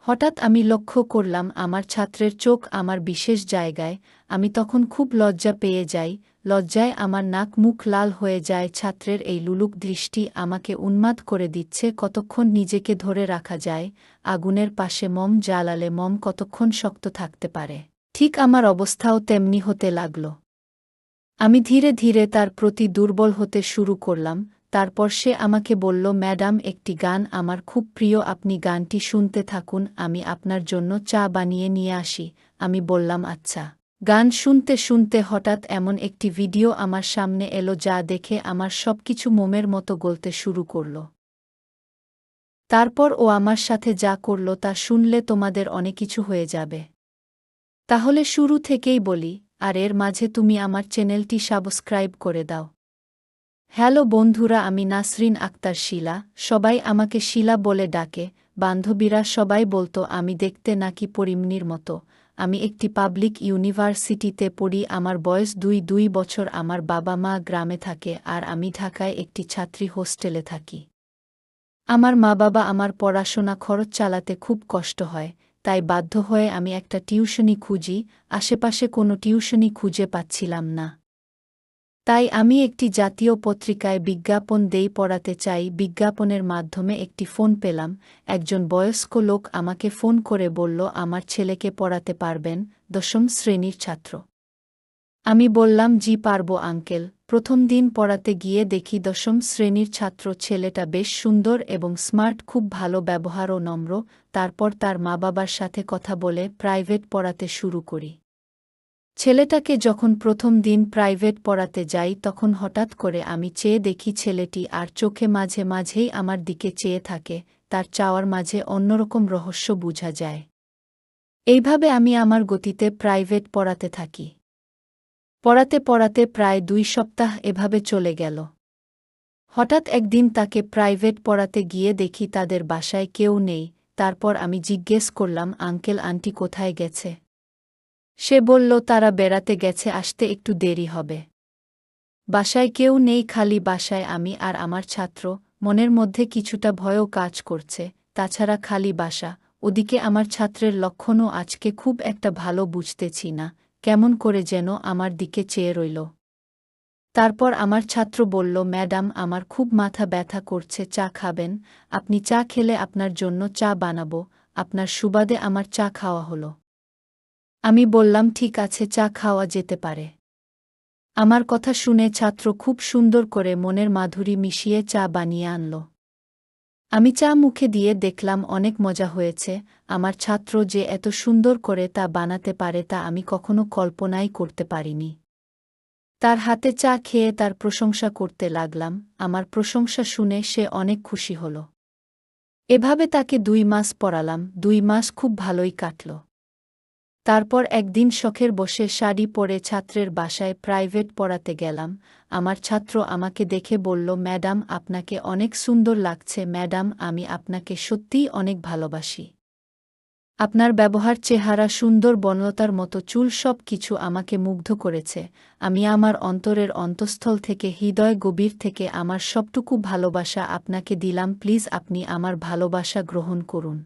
হঠাৎ আমি লক্ষ্য করলাম আমার ছাত্রের চোখ আমার বিশেষ জায়গায়। আমি তখন খুব লজ্জা পেয়ে যাই। লজ্জায় আমার নাক মুখ লাল হয়ে যায়। ছাত্রের এই লুলুক দৃষ্টি আমাকে উন্মাদ করে দিচ্ছে। কতক্ষণ নিজেকে ধরে রাখা যায়? আগুনের পাশে মোম জ্বালালে মোম কতক্ষণ শক্ত থাকতে পারে? ঠিক আমার অবস্থাও তেমনি হতে লাগল। আমি ধীরে ধীরে তার প্রতি দুর্বল হতে শুরু করলাম। তারপর সে আমাকে বলল, ম্যাডাম, একটি গান আমার খুব প্রিয়, আপনি গানটি শুনতে থাকুন, আমি আপনার জন্য চা বানিয়ে নিয়ে আসি। আমি বললাম আচ্ছা। গান শুনতে শুনতে হঠাৎ এমন একটি ভিডিও আমার সামনে এলো যা দেখে আমার সবকিছু মোমের মতো গলতে শুরু করল। তারপর ও আমার সাথে যা করল তা শুনলে তোমাদের অনেক কিছু হয়ে যাবে। তাহলে শুরু থেকেই বলি, আর এর মাঝে তুমি আমার চ্যানেলটি সাবস্ক্রাইব করে দাও। হ্যালো বন্ধুরা, আমি নাসরিন আক্তার শিলা। সবাই আমাকে শিলা বলে ডাকে। বান্ধবীরা সবাই বলতো আমি দেখতে নাকি পরিমণির মতো। আমি একটি পাবলিক ইউনিভার্সিটিতে পড়ি। আমার বয়স ২ বছর। আমার বাবা মা গ্রামে থাকে আর আমি ঢাকায় একটি ছাত্রী হোস্টেলে থাকি। আমার মা বাবা আমার পড়াশোনা খরচ চালাতে খুব কষ্ট হয়, তাই বাধ্য হয়ে আমি একটা টিউশনি খুঁজি। আশেপাশে কোনো টিউশনি খুঁজে পাচ্ছিলাম না। তাই আমি একটি জাতীয় পত্রিকায় বিজ্ঞাপন দেই, পড়াতে চাই। বিজ্ঞাপনের মাধ্যমে একটি ফোন পেলাম। একজন বয়স্ক লোক আমাকে ফোন করে বলল, আমার ছেলেকে পড়াতে পারবেন? ১০ম শ্রেণীর ছাত্র। আমি বললাম, জি পারব আঙ্কেল। প্রথম দিন পড়াতে গিয়ে দেখি ১০ম শ্রেণীর ছাত্র। ছেলেটা বেশ সুন্দর এবং স্মার্ট, খুব ভালো ব্যবহার ও নম্র। তারপর তার মা বাবার সাথে কথা বলে প্রাইভেট পড়াতে শুরু করি। ছেলেটাকে যখন প্রথম দিন প্রাইভেট পড়াতে যাই তখন হঠাৎ করে আমি চেয়ে দেখি ছেলেটি আর চোখে মাঝে মাঝেই আমার দিকে চেয়ে থাকে। তার চাওয়ার মাঝে অন্যরকম রহস্য বোঝা যায়। এইভাবে আমি আমার গতিতে প্রাইভেট পড়াতে থাকি। পড়াতে পড়াতে প্রায় ২ সপ্তাহ এভাবে চলে গেল। হঠাৎ একদিন তাকে প্রাইভেট পড়াতে গিয়ে দেখি তাদের বাসায় কেউ নেই। তারপর আমি জিজ্ঞেস করলাম, আঙ্কেল আন্টি কোথায় গেছে? সে বলল, তারা বেড়াতে গেছে, আসতে একটু দেরি হবে। বাসায় কেউ নেই, খালি বাসায় আমি আর আমার ছাত্র। মনের মধ্যে কিছুটা ভয়ও কাজ করছে। তাছাড়া খালি বাসা, ওদিকে আমার ছাত্রের লক্ষণও আজকে খুব একটা ভালো বুঝতেছি না। কেমন করে যেন আমার দিকে চেয়ে রইল। তারপর আমার ছাত্র বলল, ম্যাডাম, আমার খুব মাথা ব্যথা করছে, চা খাবেন? আপনি চা খেলে আপনার জন্য চা বানাবো। আপনার সুবাদে আমার চা খাওয়া হলো। আমি বললাম, ঠিক আছে, চা খাওয়া যেতে পারে। আমার কথা শুনে ছাত্র খুব সুন্দর করে মনের মাধুরী মিশিয়ে চা বানিয়ে আনল। আমি চা মুখে দিয়ে দেখলাম অনেক মজা হয়েছে। আমার ছাত্র যে এত সুন্দর করে তা বানাতে পারে তা আমি কখনো কল্পনাই করতে পারিনি। তার হাতে চা খেয়ে তার প্রশংসা করতে লাগলাম। আমার প্রশংসা শুনে সে অনেক খুশি হল। এভাবে তাকে ২ মাস পড়ালাম। ২ মাস খুব ভালোই কাটল। তারপর একদিন শখের বসে শাড়ি পরে ছাত্রের বাসায় প্রাইভেট পড়াতে গেলাম। আমার ছাত্র আমাকে দেখে বলল, ম্যাডাম, আপনাকে অনেক সুন্দর লাগছে। ম্যাডাম, আমি আপনাকে সত্যিই অনেক ভালোবাসি। আপনার ব্যবহার, চেহারা, সুন্দর বনলতার মতো চুল, সব কিছু আমাকে মুগ্ধ করেছে। আমি আমার অন্তরের অন্তঃস্থল থেকে, হৃদয় গভীর থেকে আমার সবটুকু ভালোবাসা আপনাকে দিলাম। প্লিজ আপনি আমার ভালোবাসা গ্রহণ করুন।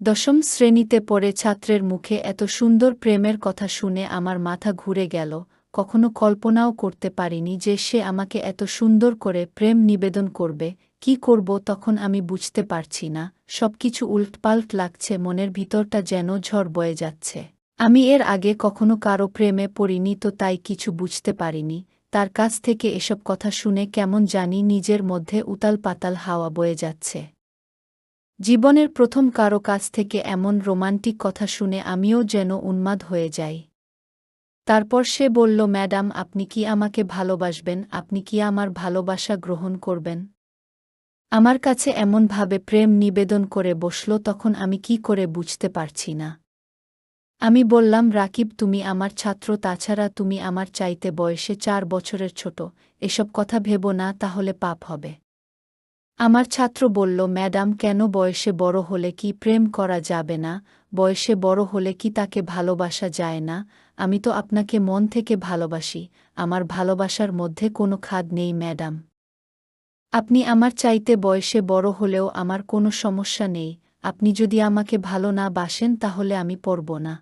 ১০ম শ্রেণীতে পড়ে ছাত্রের মুখে এত সুন্দর প্রেমের কথা শুনে আমার মাথা ঘুরে গেল। কখনো কল্পনাও করতে পারিনি যে সে আমাকে এত সুন্দর করে প্রেম নিবেদন করবে। কি করব তখন আমি বুঝতে পারছি না। সবকিছু উল্টপাল্ট লাগছে, মনের ভিতরটা যেন ঝড় বয়ে যাচ্ছে। আমি এর আগে কখনো কারো প্রেমে পড়িনি, তো তাই কিছু বুঝতে পারিনি। তার কাছ থেকে এসব কথা শুনে কেমন জানি নিজের মধ্যে উতাল পাতাল হাওয়া বয়ে যাচ্ছে। জীবনের প্রথম কারো কাছ থেকে এমন রোমান্টিক কথা শুনে আমিও যেন উন্মাদ হয়ে যাই। তারপর সে বলল, ম্যাডাম, আপনি কি আমাকে ভালোবাসবেন? আপনি কি আমার ভালোবাসা গ্রহণ করবেন? আমার কাছে এমনভাবে প্রেম নিবেদন করে বসল, তখন আমি কি করে বুঝতে পারছি না। আমি বললাম, রাকিব, তুমি আমার ছাত্র, তাছাড়া তুমি আমার চাইতে বয়সে ৪ বছরের ছোট। এসব কথা ভেবো না, তাহলে পাপ হবে। আমার ছাত্র বলল, ম্যাডাম, কেন? বয়সে বড় হলে কি প্রেম করা যাবে না? বয়সে বড় হলে কি তাকে ভালোবাসা যায় না? আমি তো আপনাকে মন থেকে ভালোবাসি। আমার ভালোবাসার মধ্যে কোনো খাদ নেই ম্যাডাম। আপনি আমার চাইতে বয়সে বড় হলেও আমার কোনো সমস্যা নেই। আপনি যদি আমাকে ভালো না বাসেন তাহলে আমি পড়ব না।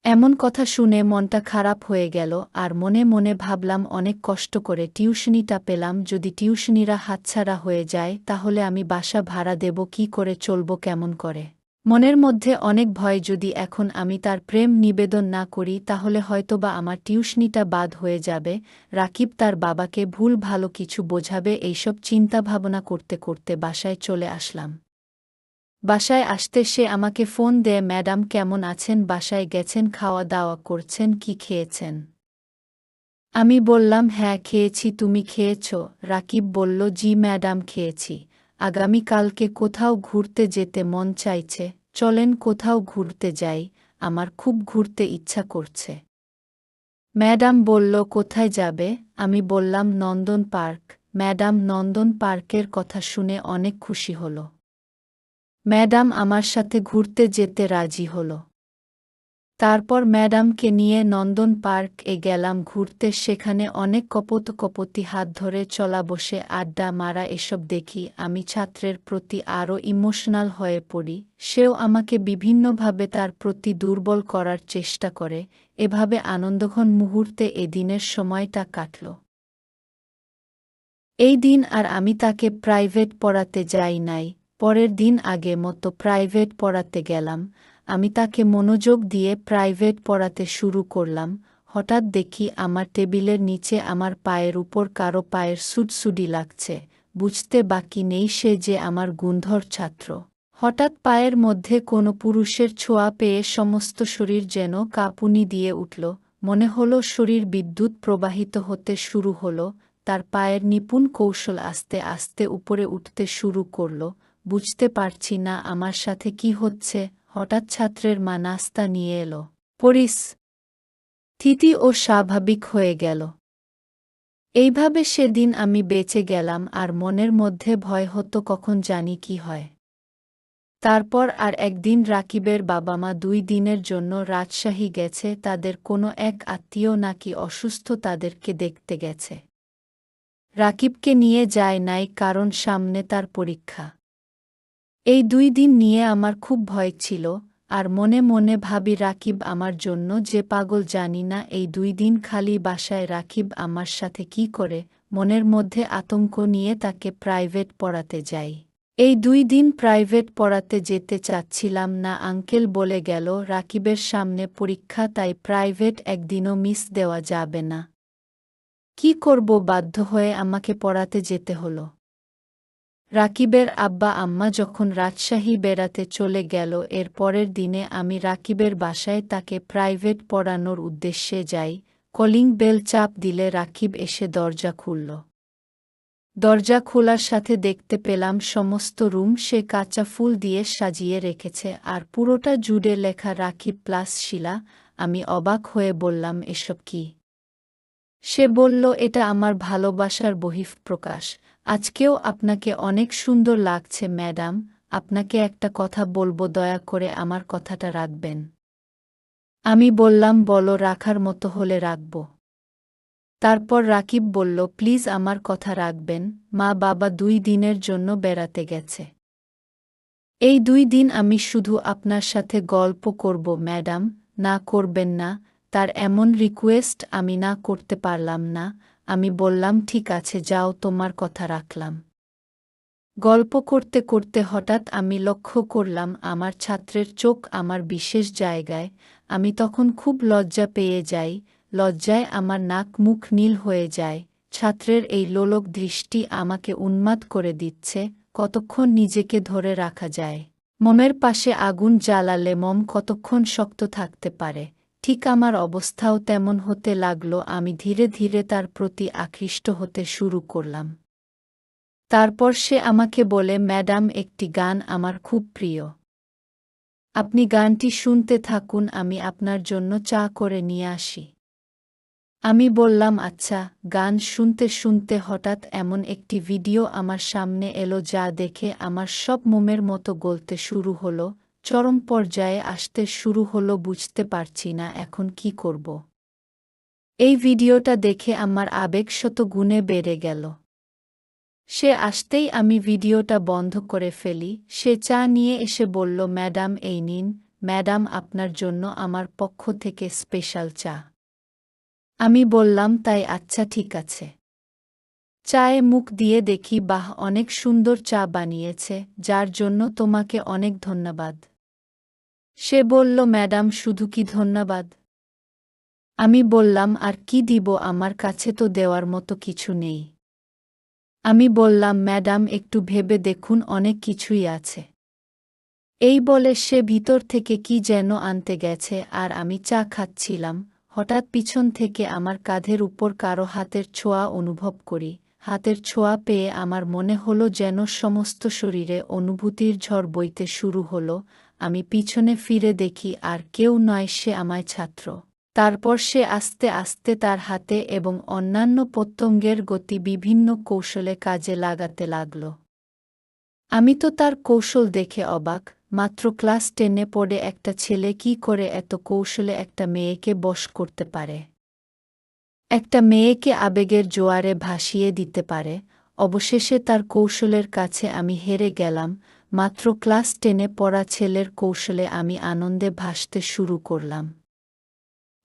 এমন কথা শুনে মনটা খারাপ হয়ে গেল আর মনে মনে ভাবলাম অনেক কষ্ট করে টিউশনিটা পেলাম, যদি টিউশনিরা হাতছাড়া হয়ে যায় তাহলে আমি বাসা ভাড়া দেব কি করে, চলব কেমন করে। মনের মধ্যে অনেক ভয়, যদি এখন আমি তার প্রেম নিবেদন না করি তাহলে হয়তোবা আমার টিউশনিটা বাদ হয়ে যাবে, রাকিব তার বাবাকে ভুল ভালো কিছু বোঝাবে, এইসব চিন্তাভাবনা করতে করতে বাসায় চলে আসলাম। বাসায় আসতে সে আমাকে ফোন দেয়, ম্যাডাম কেমন আছেন, বাসায় গেছেন, খাওয়া দাওয়া করছেন, কি খেয়েছেন? আমি বললাম হ্যাঁ খেয়েছি, তুমি খেয়েছ? রাকিব বলল জি ম্যাডাম খেয়েছি। আগামীকালকে কোথাও ঘুরতে যেতে মন চাইছে, চলেন কোথাও ঘুরতে যাই, আমার খুব ঘুরতে ইচ্ছা করছে। ম্যাডাম বলল কোথায় যাবে? আমি বললাম নন্দন পার্ক। ম্যাডাম নন্দন পার্কের কথা শুনে অনেক খুশি হল। ম্যাডাম আমার সাথে ঘুরতে যেতে রাজি হল। তারপর ম্যাডামকে নিয়ে নন্দন পার্ক এ গেলাম ঘুরতে, সেখানে অনেক কপোতকপতি হাত ধরে চলা, বসে আড্ডা মারা, এসব দেখি আমি ছাত্রের প্রতি আরও ইমোশনাল হয়ে পড়ি, সেও আমাকে বিভিন্নভাবে তার প্রতি দুর্বল করার চেষ্টা করে, এভাবে আনন্দঘন মুহূর্তে এদিনের সময়টা কাটল। এই দিন আর আমি তাকে প্রাইভেট পড়াতে যাই নাই, পরের দিন আগে মতো প্রাইভেট পড়াতে গেলাম। আমি তাকে মনোযোগ দিয়ে প্রাইভেট পড়াতে শুরু করলাম। হঠাৎ দেখি আমার টেবিলের নিচে আমার পায়ের উপর কারো পায়ের সুডসুডি লাগছে, বুঝতে বাকি নেই সে যে আমার গুণধর ছাত্র। হঠাৎ পায়ের মধ্যে কোনো পুরুষের ছোঁয়া পেয়ে সমস্ত শরীর যেন কাঁপুনি দিয়ে উঠল, মনে হলো শরীর বিদ্যুৎ প্রবাহিত হতে শুরু হলো। তার পায়ের নিপুণ কৌশল আস্তে আস্তে উপরে উঠতে শুরু করল, বুঝতে পারছি না আমার সাথে কি হচ্ছে। হঠাৎ ছাত্রের মা নাস্তা নিয়ে এলো, পরিস্থিতি ও স্বাভাবিক হয়ে গেল। এইভাবে সেদিন আমি বেঁচে গেলাম, আর মনের মধ্যে ভয় হতো কখন জানি কি হয়। তারপর আর একদিন রাকিবের বাবা মা 2 দিনের জন্য রাজশাহী গেছে, তাদের কোনো এক আত্মীয় নাকি অসুস্থ, তাদেরকে দেখতে গেছে। রাকিবকে নিয়ে যায় নাই, কারণ সামনে তার পরীক্ষা। এই 2 দিন নিয়ে আমার খুব ভয় ছিল, আর মনে মনে ভাবি রাকিব আমার জন্য যে পাগল জানি না, এই 2 দিন খালি বাসায় রাকিব আমার সাথে কি করে, মনের মধ্যে আতঙ্ক নিয়ে তাকে প্রাইভেট পড়াতে যাই। এই 2 দিন প্রাইভেট পড়াতে যেতে চাচ্ছিলাম না, আঙ্কেল বলে গেল রাকিবের সামনে পরীক্ষা, তাই প্রাইভেট একদিনও মিস দেওয়া যাবে না। কি করব, বাধ্য হয়ে আমাকে পড়াতে যেতে হলো। রাকিবের আব্বা আম্মা যখন রাজশাহী বেড়াতে চলে গেল, এর পরের দিনে আমি রাকিবের বাসায় তাকে প্রাইভেট পড়ানোর উদ্দেশ্যে যাই। কলিং বেল চাপ দিলে রাকিব এসে দরজা খুলল। দরজা খোলার সাথে দেখতে পেলাম সমস্ত রুম সে কাঁচা ফুল দিয়ে সাজিয়ে রেখেছে, আর পুরোটা জুড়ে লেখা রাকিব প্লাস শিলা। আমি অবাক হয়ে বললাম এসব কি? সে বলল এটা আমার ভালোবাসার বহিঃপ্রকাশ। আজকেও আপনাকে অনেক সুন্দর লাগছে ম্যাডাম, আপনাকে একটা কথা বলবো, দয়া করে আমার কথাটা রাখবেন। আমি বললাম বলো, রাখার মতো হলে রাখব। তারপর রাকিব বলল প্লিজ আমার কথা রাখবেন, মা বাবা 2 দিনের জন্য বেড়াতে গেছে। এই 2 দিন আমি শুধু আপনার সাথে গল্প করব ম্যাডাম, না করবেন না। তার এমন রিকোয়েস্ট আমি না করতে পারলাম না। আমি বললাম ঠিক আছে যাও, তোমার কথা রাখলাম। গল্প করতে করতে হঠাৎ আমি লক্ষ্য করলাম আমার ছাত্রের চোখ আমার বিশেষ জায়গায়। আমি তখন খুব লজ্জা পেয়ে যাই, লজ্জায় আমার নাক মুখ নীল হয়ে যায়। ছাত্রের এই লোলক দৃষ্টি আমাকে উন্মাদ করে দিচ্ছে, কতক্ষণ নিজেকে ধরে রাখা যায়? মোমের পাশে আগুন জ্বালালে মোম কতক্ষণ শক্ত থাকতে পারে, ঠিক আমার অবস্থাও তেমন হতে লাগল। আমি ধীরে ধীরে তার প্রতি আকৃষ্ট হতে শুরু করলাম। তারপর সে আমাকে বলে ম্যাডাম একটি গান আমার খুব প্রিয়, আপনি গানটি শুনতে থাকুন, আমি আপনার জন্য চা করে নিয়ে আসি। আমি বললাম আচ্ছা। গান শুনতে শুনতে হঠাৎ এমন একটি ভিডিও আমার সামনে এলো যা দেখে আমার সব মোমের মতো গলতে শুরু হলো, চরম পর্যায়ে আসতে শুরু হলো, বুঝতে পারছি না এখন কি করব। এই ভিডিওটা দেখে আমার আবেগ শত গুণে বেড়ে গেল। সে আসতেই আমি ভিডিওটা বন্ধ করে ফেলি। সে চা নিয়ে এসে বলল, ম্যাডাম এই নিন, ম্যাডাম আপনার জন্য আমার পক্ষ থেকে স্পেশাল চা। আমি বললাম, তাই আচ্ছা ঠিক আছে। চায়ে মুখ দিয়ে দেখি, বাহ, অনেক সুন্দর চা বানিয়েছে, যার জন্য তোমাকে অনেক ধন্যবাদ। সে বলল, ম্যাডাম শুধু কি ধন্যবাদ? আমি বললাম, আর কি দিব, আমার কাছে তো দেওয়ার মতো কিছু নেই। আমি বললাম, ম্যাডাম একটু ভেবে দেখুন, অনেক কিছুই আছে। এই বলে সে ভিতর থেকে কি যেন আনতে গেছে, আর আমি চা খাচ্ছিলাম। হঠাৎ পিছন থেকে আমার কাঁধের উপর কারো হাতের ছোঁয়া অনুভব করি। হাতের ছোঁয়া পেয়ে আমার মনে হলো যেন সমস্ত শরীরে অনুভূতির ঝড় বইতে শুরু হলো। আমি পিছনে ফিরে দেখি, আর কেউ নয়, সে আমার ছাত্র। তারপর সে আস্তে আস্তে তার হাতে এবং অন্যান্য প্রত্যঙ্গের গতি বিভিন্ন কৌশলে কাজে লাগাতে লাগল। আমি তো তার কৌশল দেখে অবাক। মাত্র ক্লাস 10-এ পড়ে একটা ছেলে কি করে এত কৌশলে একটা মেয়েকে বশ করতে পারে, একটা মেয়েকে আবেগের জোয়ারে ভাসিয়ে দিতে পারে। অবশেষে তার কৌশলের কাছে আমি হেরে গেলাম। মাত্র ক্লাস 10-এ পড়া ছেলের কৌশলে আমি আনন্দে ভাসতে শুরু করলাম।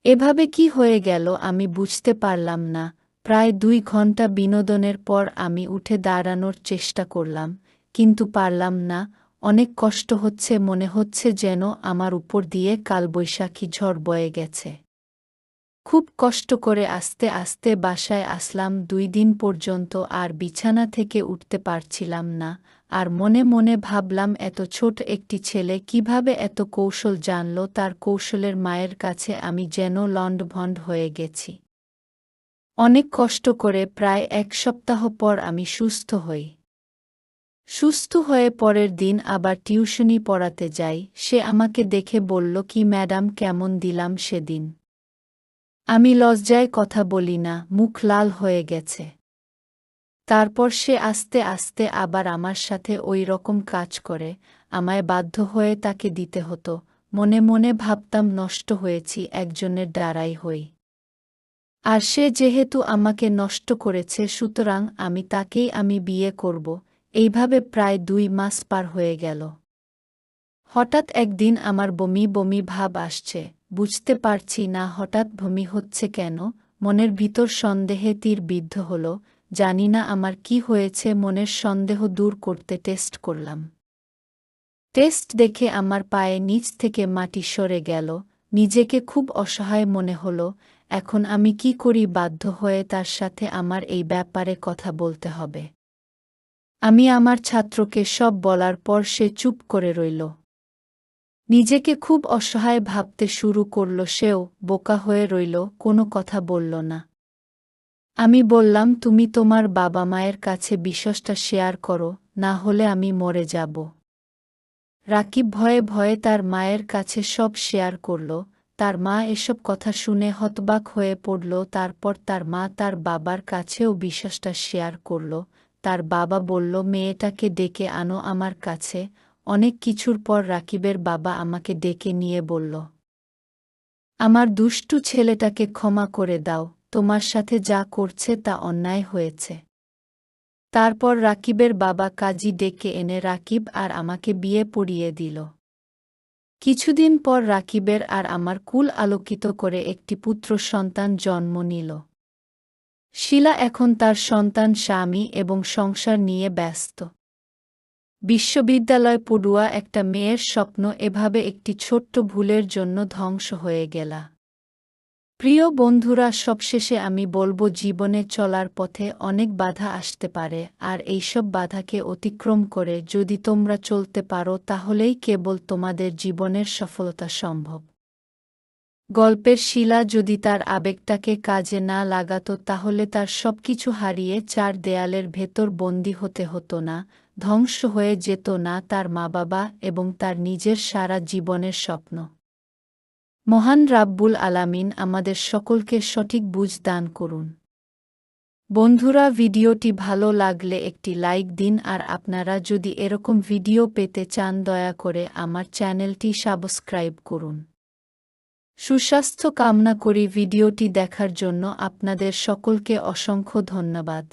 এভাবে কি হয়ে গেল আমি বুঝতে পারলাম না। প্রায় 2 ঘন্টা বিনোদনের পর আমি উঠে দাঁড়ানোর চেষ্টা করলাম, কিন্তু পারলাম না। অনেক কষ্ট হচ্ছে, মনে হচ্ছে যেন আমার উপর দিয়ে কালবৈশাখী ঝড় বয়ে গেছে। খুব কষ্ট করে আস্তে আস্তে বাসায় আসলাম। 2 দিন পর্যন্ত আর বিছানা থেকে উঠতে পারছিলাম না। আর মনে মনে ভাবলাম, এত ছোট একটি ছেলে কিভাবে এত কৌশল জানল। তার কৌশলের মায়ের কাছে আমি যেন লণ্ডভণ্ড হয়ে গেছি। অনেক কষ্ট করে প্রায় 1 সপ্তাহ পর আমি সুস্থ হই। সুস্থ হয়ে পরের দিন আবার টিউশনি পড়াতে যাই। সে আমাকে দেখে বলল, কি ম্যাডাম, কেমন দিলাম সেদিন? আমি লজ্জায় কথা বলি না, মুখ লাল হয়ে গেছে। তারপর সে আস্তে আস্তে আবার আমার সাথে ওই রকম কাজ করে। আমায় বাধ্য হয়ে তাকে দিতে হতো। মনে মনে ভাবতাম, নষ্ট হয়েছি, একজনের দ্বারাই হই। আর সে যেহেতু আমাকে নষ্ট করেছে, সুতরাং তাকেই আমি বিয়ে করব। এইভাবে প্রায় 2 মাস পার হয়ে গেল। হঠাৎ একদিন আমার বমি বমি ভাব আসছে। বুঝতে পারছি না হঠাৎ বমি হচ্ছে কেন। মনের ভিতর সন্দেহে তীর বিদ্ধ হল। জানি না আমার কি হয়েছে। মনের সন্দেহ দূর করতে টেস্ট করলাম। টেস্ট দেখে আমার পায়ে নিচ থেকে মাটি সরে গেল। নিজেকে খুব অসহায় মনে হল। এখন আমি কি করি? বাধ্য হয়ে তার সাথে আমার এই ব্যাপারে কথা বলতে হবে। আমি আমার ছাত্রকে সব বলার পর সে চুপ করে রইল। নিজেকে খুব অসহায় ভাবতে শুরু করল। সেও বোকা হয়ে রইল, কোনো কথা বলল না। আমি বললাম, তুমি তোমার বাবা মায়ের কাছে বিষয়টা শেয়ার করো, না হলে আমি মরে যাব। রাকিব ভয়ে ভয়ে তার মায়ের কাছে সব শেয়ার করল। তার মা এসব কথা শুনে হতবাক হয়ে পড়ল। তারপর তার মা তার বাবার কাছেও বিষয়টা শেয়ার করল। তার বাবা বলল, মেয়েটাকে ডেকে আনো আমার কাছে। অনেক কিছুর পর রাকিবের বাবা আমাকে ডেকে নিয়ে বলল, আমার দুষ্টু ছেলেটাকে ক্ষমা করে দাও, তোমার সাথে যা করছে তা অন্যায় হয়েছে। তারপর রাকিবের বাবা কাজী ডেকে এনে রাকিব আর আমাকে বিয়ে পড়িয়ে দিল। কিছুদিন পর রাকিবের আর আমার কুল আলোকিত করে একটি পুত্র সন্তান জন্ম নিল। শিলা এখন তার সন্তান, স্বামী এবং সংসার নিয়ে ব্যস্ত। বিশ্ববিদ্যালয় পড়ুয়া একটা মেয়ের স্বপ্ন এভাবে একটি ছোট্ট ভুলের জন্য ধ্বংস হয়ে গেলা। প্রিয় বন্ধুরা, সবশেষে আমি বলবো, জীবনে চলার পথে অনেক বাধা আসতে পারে, আর এইসব বাধাকে অতিক্রম করে যদি তোমরা চলতে পারো, তাহলেই কেবল তোমাদের জীবনের সফলতা সম্ভব। গল্পের শিলা যদি তার আবেগটাকে কাজে না লাগাতো, তাহলে তার সবকিছু হারিয়ে 4 দেয়ালের ভেতর বন্দী হতে হতো না, ধ্বংস হয়ে যেত না তার মা-বাবা এবং তার নিজের সারা জীবনের স্বপ্ন। মহান রাব্বুল আলামিন আমাদের সকলকে সঠিক বুঝ দান করুন। বন্ধুরা, ভিডিওটি ভালো লাগলে একটি লাইক দিন, আর আপনারা যদি এরকম ভিডিও পেতে চান, দয়া করে আমার চ্যানেলটি সাবস্ক্রাইব করুন। সুস্বাস্থ্য কামনা করি। ভিডিওটি দেখার জন্য আপনাদের সকলকে অসংখ্য ধন্যবাদ।